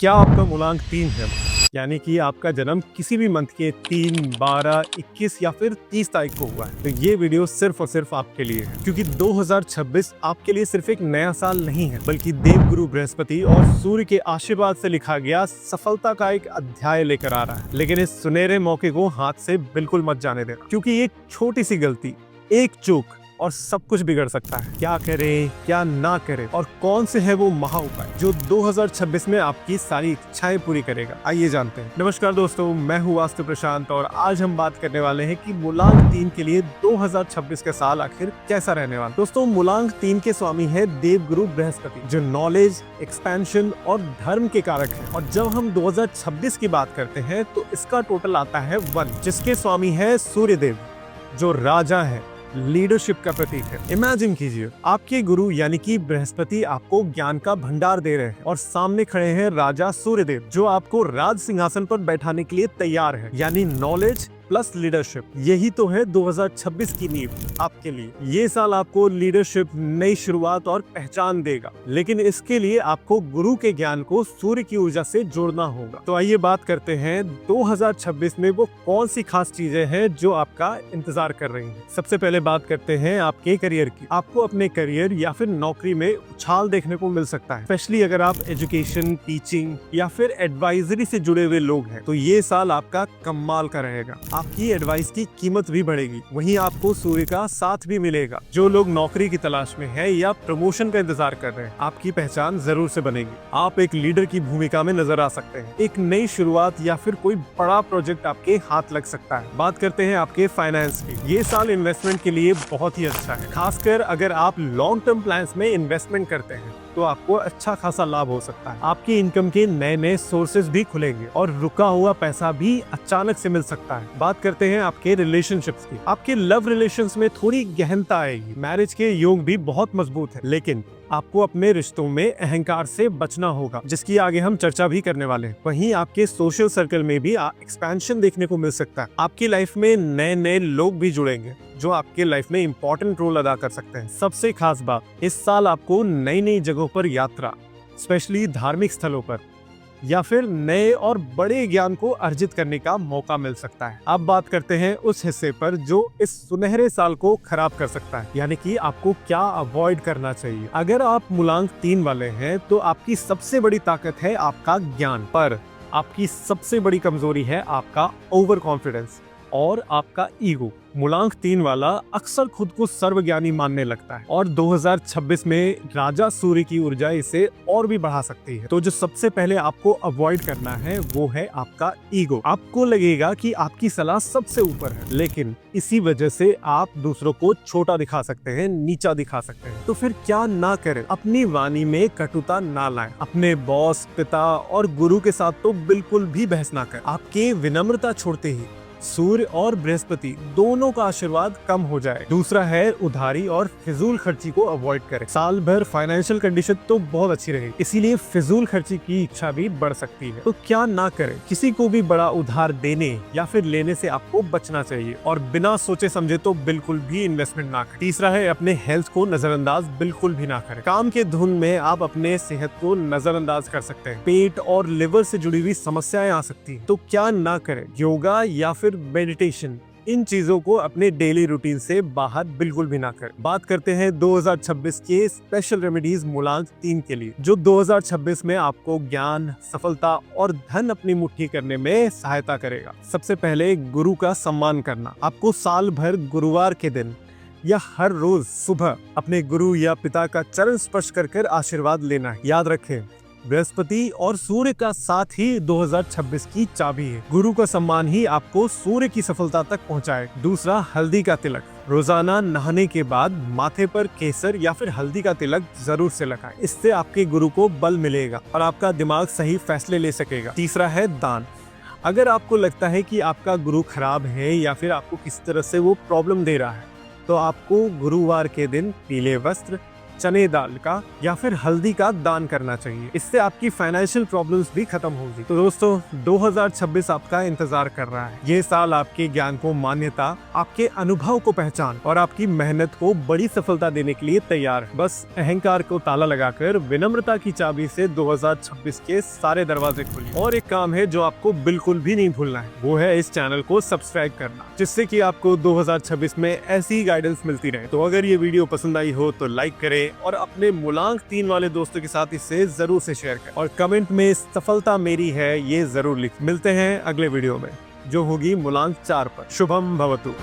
क्या आपका मूलांक 3 है, यानी कि आपका जन्म किसी भी मंथ के 3, 12, 21 या फिर 30 तारीख को हुआ है, तो ये वीडियो सिर्फ और सिर्फ आपके लिए है। क्योंकि 2026 आपके लिए सिर्फ एक नया साल नहीं है, बल्कि देवगुरु बृहस्पति और सूर्य के आशीर्वाद से लिखा गया सफलता का एक अध्याय लेकर आ रहा है। लेकिन इस सुनहरे मौके को हाथ से बिल्कुल मत जाने देना, क्योंकि एक छोटी सी गलती, एक चूक और सब कुछ बिगड़ सकता है। क्या करें, क्या ना करें और कौन से है वो महा उपाय जो 2026 में आपकी सारी इच्छाएं पूरी करेगा, आइए जानते हैं। नमस्कार दोस्तों, मैं हूँ वास्तु प्रशांत और आज हम बात करने वाले हैं कि मूलांक 3 के लिए 2026 का साल आखिर कैसा रहने वाला। दोस्तों, मूलांक 3 के स्वामी है देवगुरु बृहस्पति, जो नॉलेज, एक्सपेंशन और धर्म के कारक है। और जब हम 2026 की बात करते हैं तो इसका टोटल आता है 1, जिसके स्वामी है सूर्यदेव, जो राजा है, लीडरशिप का प्रतीक है। इमेजिन कीजिए, आपके गुरु यानी कि बृहस्पति आपको ज्ञान का भंडार दे रहे हैं और सामने खड़े हैं राजा सूर्यदेव, जो आपको राज सिंहासन पर बैठाने के लिए तैयार है। यानी नॉलेज प्लस लीडरशिप, यही तो है 2026 की नींव आपके लिए। ये साल आपको लीडरशिप, नई शुरुआत और पहचान देगा, लेकिन इसके लिए आपको गुरु के ज्ञान को सूर्य की ऊर्जा से जोड़ना होगा। तो आइए बात करते हैं 2026 में वो कौन सी खास चीजें हैं जो आपका इंतजार कर रही हैं। सबसे पहले बात करते हैं आपके करियर की। आपको अपने करियर या फिर नौकरी में उछाल देखने को मिल सकता है, स्पेशली अगर आप एजुकेशन, टीचिंग या फिर एडवाइजरी से जुड़े हुए लोग हैं, तो ये साल आपका कमाल का रहेगा। आपकी एडवाइस की कीमत भी बढ़ेगी, वहीं आपको सूर्य का साथ भी मिलेगा। जो लोग नौकरी की तलाश में हैं या प्रमोशन का इंतजार कर रहे हैं, आपकी पहचान जरूर से बनेगी। आप एक लीडर की भूमिका में नजर आ सकते हैं। एक नई शुरुआत या फिर कोई बड़ा प्रोजेक्ट आपके हाथ लग सकता है। बात करते हैं आपके फाइनेंस की। ये साल इन्वेस्टमेंट के लिए बहुत ही अच्छा है, खासकर अगर आप लॉन्ग टर्म प्लान्स में इन्वेस्टमेंट करते हैं तो आपको अच्छा खासा लाभ हो सकता है। आपकी इनकम के नए नए सोर्सेज भी खुलेंगे और रुका हुआ पैसा भी अचानक से मिल सकता है। बात करते हैं आपके रिलेशनशिप्स की। आपके लव रिलेशंस में थोड़ी गहनता आएगी। मैरिज के योग भी बहुत मजबूत है, लेकिन आपको अपने रिश्तों में अहंकार से बचना होगा, जिसकी आगे हम चर्चा भी करने वाले हैं। वहीं आपके सोशल सर्कल में भी एक्सपेंशन देखने को मिल सकता है। आपकी लाइफ में नए नए लोग भी जुड़ेंगे जो आपके लाइफ में इंपॉर्टेंट रोल अदा कर सकते हैं। सबसे खास बात, इस साल आपको नई नई जगहों पर यात्रा, स्पेशली धार्मिक स्थलों पर, या फिर नए और बड़े ज्ञान को अर्जित करने का मौका मिल सकता है। अब बात करते हैं उस हिस्से पर जो इस सुनहरे साल को खराब कर सकता है, यानी कि आपको क्या अवॉइड करना चाहिए। अगर आप मूलांक 3 वाले हैं तो आपकी सबसे बड़ी ताकत है आपका ज्ञान, पर आपकी सबसे बड़ी कमजोरी है आपका ओवर कॉन्फिडेंस और आपका ईगो। मूलांक 3 वाला अक्सर खुद को सर्वज्ञानी मानने लगता है और 2026 में राजा सूर्य की ऊर्जा इसे और भी बढ़ा सकती है। तो जो सबसे पहले आपको अवॉइड करना है वो है आपका ईगो। आपको लगेगा कि आपकी सलाह सबसे ऊपर है, लेकिन इसी वजह से आप दूसरों को छोटा दिखा सकते हैं, नीचा दिखा सकते हैं। तो फिर क्या ना करें? अपनी वाणी में कटुता ना लाएं। अपने बॉस, पिता और गुरु के साथ तो बिल्कुल भी बहस ना करें। आपके विनम्रता छोड़ते ही सूर्य और बृहस्पति दोनों का आशीर्वाद कम हो जाए। दूसरा है उधारी और फिजूल खर्ची को अवॉइड करें। साल भर फाइनेंशियल कंडीशन तो बहुत अच्छी रहेगी, इसीलिए फिजूल खर्ची की इच्छा भी बढ़ सकती है। तो क्या ना करें? किसी को भी बड़ा उधार देने या फिर लेने से आपको बचना चाहिए और बिना सोचे समझे तो बिल्कुल भी इन्वेस्टमेंट ना करें। तीसरा है अपने हेल्थ को नजरअंदाज बिल्कुल भी ना करें। काम के धुन में आप अपने सेहत को नजरअंदाज कर सकते हैं। पेट और लिवर से जुड़ी हुई समस्याएं आ सकती हैं, तो क्या ना करें? योगा या फिर मेडिटेशन, इन चीजों को अपने डेली रूटीन से बाहर बिल्कुल भी ना करें। बात करते हैं 2026 के स्पेशल रेमेडीज मूलांक 3 के लिए, जो 2026 में आपको ज्ञान, सफलता और धन अपनी मुट्ठी करने में सहायता करेगा। सबसे पहले गुरु का सम्मान करना। आपको साल भर गुरुवार के दिन या हर रोज सुबह अपने गुरु या पिता का चरण स्पर्श कर आशीर्वाद लेना है। याद रखें, बृहस्पति और सूर्य का साथ ही 2026 की चाबी है। गुरु का सम्मान ही आपको सूर्य की सफलता तक पहुंचाए। दूसरा, हल्दी का तिलक। रोजाना नहाने के बाद माथे पर केसर या फिर हल्दी का तिलक जरूर से लगाएं। इससे आपके गुरु को बल मिलेगा और आपका दिमाग सही फैसले ले सकेगा। तीसरा है दान। अगर आपको लगता है कि आपका गुरु खराब है या फिर आपको किसी तरह से वो प्रॉब्लम दे रहा है, तो आपको गुरुवार के दिन पीले वस्त्र, चने दाल का या फिर हल्दी का दान करना चाहिए। इससे आपकी फाइनेंशियल प्रॉब्लम्स भी खत्म होगी। तो दोस्तों 2026 आपका इंतजार कर रहा है। ये साल आपके ज्ञान को मान्यता, आपके अनुभव को पहचान और आपकी मेहनत को बड़ी सफलता देने के लिए तैयार है। बस अहंकार को ताला लगाकर विनम्रता की चाबी से 2026 के सारे दरवाजे खोलिए। और एक काम है जो आपको बिल्कुल भी नहीं भूलना है, वो है इस चैनल को सब्सक्राइब करना, जिससे कि आपको 2026 में ऐसी ही गाइडेंस मिलती रहे। तो अगर ये वीडियो पसंद आई हो तो लाइक करें और अपने मूलांक 3 वाले दोस्तों के साथ इसे जरूर से शेयर करें और कमेंट में सफलता मेरी है ये जरूर लिख। मिलते हैं अगले वीडियो में जो होगी मूलांक 4 पर। शुभम भवतु।